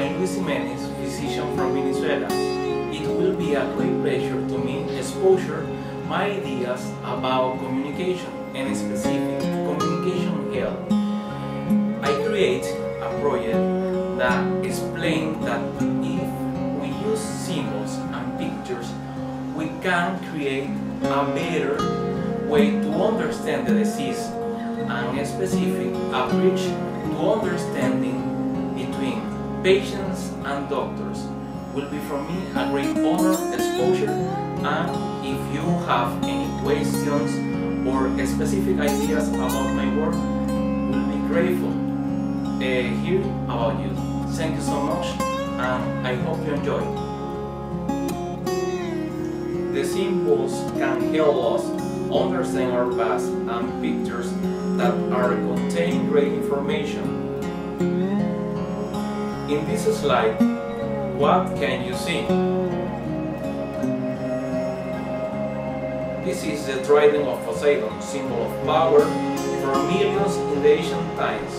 I'm Luis Jimenez, physician from Venezuela. It will be a great pleasure to me exposure my ideas about communication and specific communication health. I create a project that explains that if we use symbols and pictures, we can create a better way to understand the disease and a specific approach to understanding between patients and doctors. Will be for me a great honor, exposure, and if you have any questions or specific ideas about my work, will be grateful hear about you. Thank you so much, and I hope you enjoy. The symbols can help us understand our past and pictures that are contain great information. In this slide, what can you see? This is the trident of Poseidon, symbol of power for millions in the ancient times.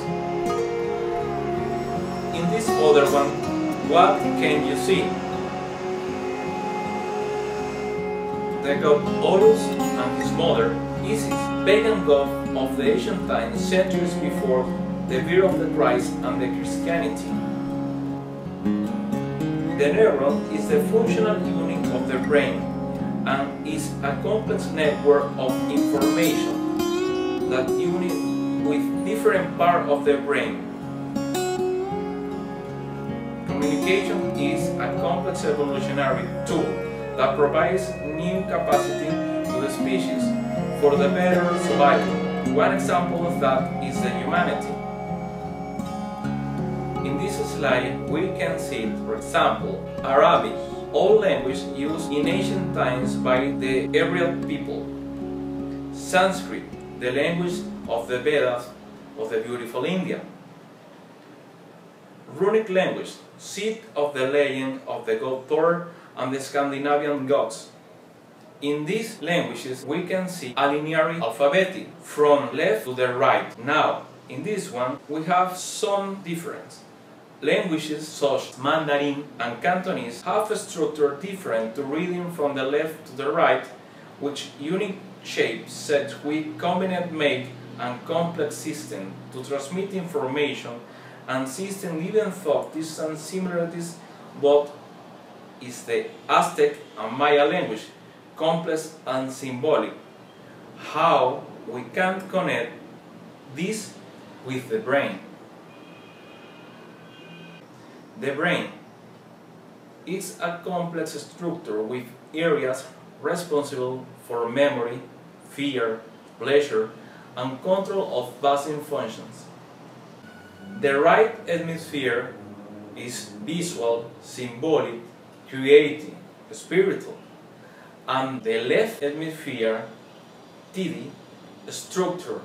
In this other one, what can you see? The god Horus and his mother, Isis, pagan god of the ancient times, centuries before the birth of the Christ and the Christianity. The neuron is the functional unit of the brain and is a complex network of information that unit with different parts of the brain. Communication is a complex evolutionary tool that provides new capacity to the species for the better survival. One example of that is the humanity. In this slide, we can see, for example, Arabic, old language used in ancient times by the Aryan people. Sanskrit, the language of the Vedas of the beautiful India. Runic language, seat of the legend of the god Thor and the Scandinavian gods. In these languages, we can see a linear alphabet from left to the right. Now, in this one, we have some difference. Languages such as Mandarin and Cantonese have a structure different to reading from the left to the right, which unique shapes such we combined make and complex system to transmit information, and system even thought distant similarities, but is the Aztec and Maya language, complex and symbolic. How we can connect this with the brain? The brain is a complex structure with areas responsible for memory, fear, pleasure, and control of basic functions. The right hemisphere is visual, symbolic, creative, spiritual, and the left hemisphere, TD, structure,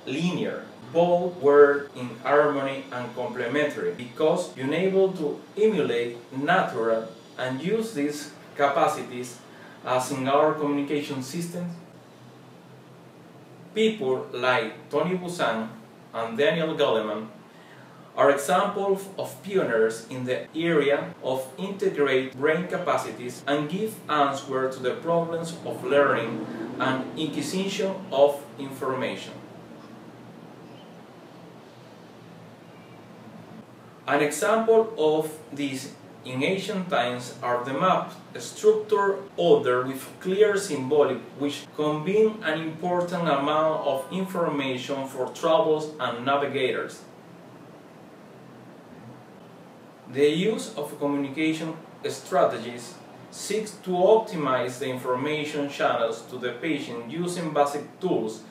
linear. Both were in harmony and complementary because you're able to emulate natural and use these capacities as in our communication systems. People like Tony Buzan and Daniel Goleman are examples of pioneers in the area of integrate brain capacities and give answer to the problems of learning and acquisition of information. An example of this in ancient times are the map structure ordered with clear symbolic which convey an important amount of information for travelers and navigators. The use of communication strategies seeks to optimize the information channels to the patient using basic tools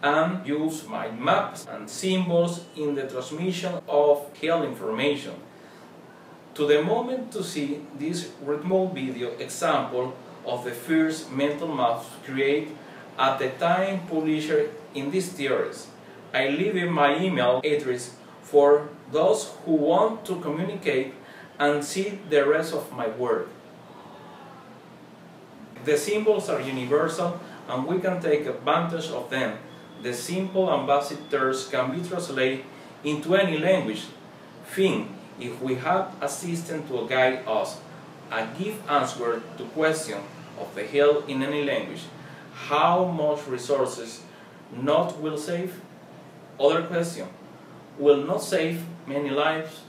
and use mind maps and symbols in the transmission of health information. To the moment to see this remote video example of the first mental maps created at the time published in these theories. I leave in my email address for those who want to communicate and see the rest of my work. The symbols are universal and we can take advantage of them. The simple and basic terms can be translated into any language. Think If we have a system to guide us and give answer to questions of the health in any language, how much resources not will save? Other question, will not save many lives?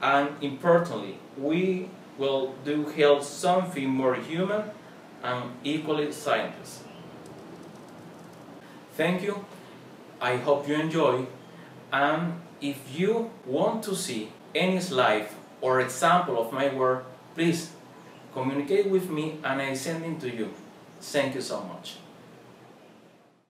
And importantly, we will do health something more human and equally scientist. Thank you. I hope you enjoy. And if you want to see any slide or example of my work, please communicate with me and I send it to you. Thank you so much.